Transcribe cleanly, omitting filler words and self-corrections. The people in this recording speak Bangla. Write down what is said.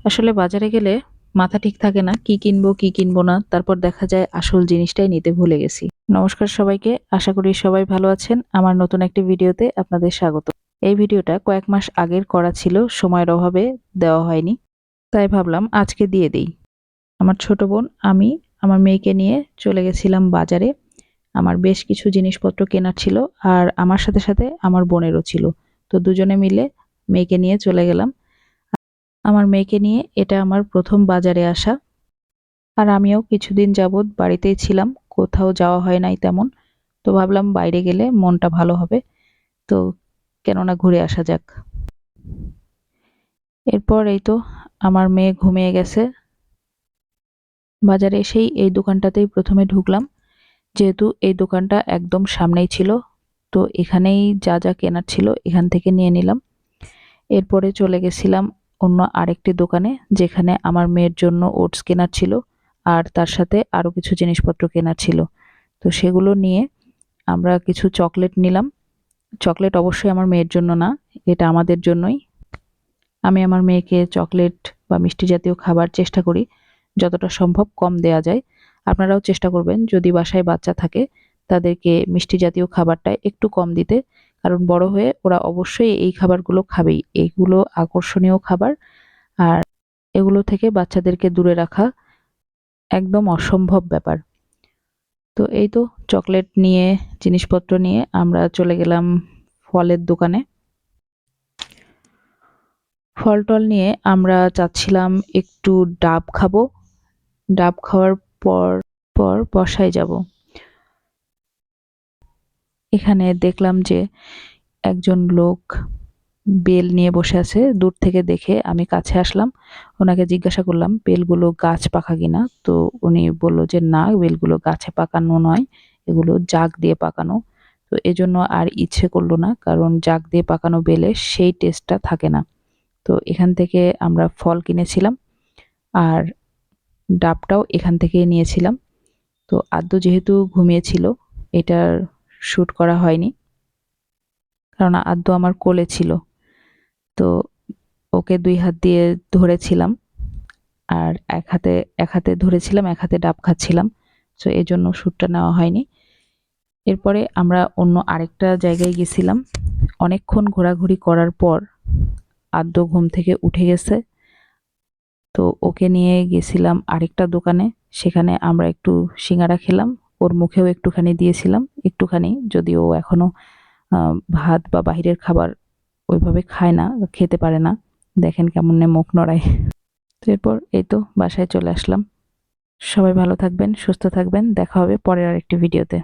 আসলে বাজারে গেলে মাথা ঠিক থাকে না কি কিনবো কি কিনবো না, তারপর দেখা যায় আসল জিনিসটাই নিতে ভুলে গেছি। নমস্কার সবাইকে, আশা করি সবাই ভালো আছেন। আমার নতুন একটি ভিডিওতে আপনাদের স্বাগত। এই ভিডিওটা কয়েক মাস আগের করা ছিল, সময়ের অভাবে দেওয়া হয়নি, তাই ভাবলাম আজকে দিয়ে দেই। আমার ছোট বোন, আমি আমার মেয়েকে নিয়ে চলে গেছিলাম বাজারে। আমার বেশ কিছু জিনিসপত্র কেনার ছিল, আর আমার সাথে সাথে আমার বোনেরও ছিল। তো দুজনে মিলে মেয়েকে নিয়ে চলে গেলাম। আমার মেয়েকে নিয়ে এটা আমার প্রথম বাজারে আসা। আর আমিও কিছুদিন যাবৎ বাড়িতেই ছিলাম, কোথাও যাওয়া হয় নাই তেমন। তো ভাবলাম বাইরে গেলে মনটা ভালো হবে, তো কেননা ঘুরে আসা যাক। এরপর এই তো আমার মেয়ে ঘুমিয়ে গেছে। বাজারে এসেই এই দোকানটাতেই প্রথমে ঢুকলাম, যেহেতু এই দোকানটা একদম সামনেই ছিল। তো এখানেই যা যা কেনার ছিল এখান থেকে নিয়ে নিলাম। এরপরে চলে গেছিলাম অন্য আরেকটি দোকানে, যেখানে আমার মেয়ের জন্য ওটস কেনার ছিল, আর তার সাথে আরো কিছু জিনিসপত্র কেনার ছিল। তো সেগুলো নিয়ে আমরা কিছু চকলেট নিলাম। চকলেট অবশ্যই আমার মেয়ের জন্য না, এটা আমাদের জন্যই। আমি আমার মেয়েকে চকলেট বা মিষ্টি জাতীয় খাবার চেষ্টা করি যতটা সম্ভব কম দেয়া যায়। আপনারাও চেষ্টা করবেন যদি বাসায় বাচ্চা থাকে তাদেরকে মিষ্টি জাতীয় খাবারটা একটু কম দিতে, কারণ বড় হয়ে ওরা অবশ্যই এই খাবারগুলো খাবেই। এইগুলো আকর্ষণীয় খাবার, আর এগুলো থেকে বাচ্চাদেরকে দূরে রাখা একদম অসম্ভব ব্যাপার। তো এই তো চকলেট নিয়ে, জিনিসপত্র নিয়ে আমরা চলে গেলাম ফলের দোকানে। ফল টল নিয়ে আমরা চাচ্ছিলাম একটু ডাব খাবো। ডাব খাওয়ার পর পর বসায় যাব। এখানে দেখলাম যে একজন লোক বেল নিয়ে বসে আছে। দূর থেকে দেখে আমি কাছে আসলাম, ওনাকে জিজ্ঞাসা করলাম বেলগুলো গাছ পাকা কিনা। তো উনি বলল যে না, বেলগুলো গাছে পাকানো নয়, এগুলো জাগ দিয়ে পাকানো। তো এজন্য আর ইচ্ছে করলো না, কারণ জাগ দিয়ে পাকানো বেলে সেই টেস্টটা থাকে না। তো এখান থেকে আমরা ফল কিনেছিলাম, আর ডাবটাও এখান থেকেই নিয়েছিলাম। তো আদ্য যেহেতু ঘুমিয়েছিল, এটার শ্যুট করা হয়নি, কারণ আদ্য আমার কোলে ছিল। তো ওকে ২ হাত দিয়ে ধরেছিলাম, আর এক হাতে ধরেছিলাম, এক হাতে ডাব খাচ্ছিলাম। সো এজন্য শ্যুটটা নেওয়া হয়নি। এরপরে আমরা অন্য আরেকটা জায়গায় গেছিলাম। অনেকক্ষণ ঘোরাঘুরি করার পর আদ্য ঘুম থেকে উঠে গেছে। তো ওকে নিয়ে গেছিলাম আরেকটা দোকানে। সেখানে আমরা একটু সিঙ্গারা খেলাম। ওর মুখেও একটুখানি দিয়েছিলাম, একটুখানি, যদিও ও এখনো ভাত বা বাহিরের খাবার ওইভাবে খায় না বা খেতে পারে না। দেখেন কেমনে মুখ নড়ায়। তো এরপর এই তো বাসায় চলে আসলাম। সবাই ভালো থাকবেন, সুস্থ থাকবেন। দেখা হবে পরের আরেকটি ভিডিওতে।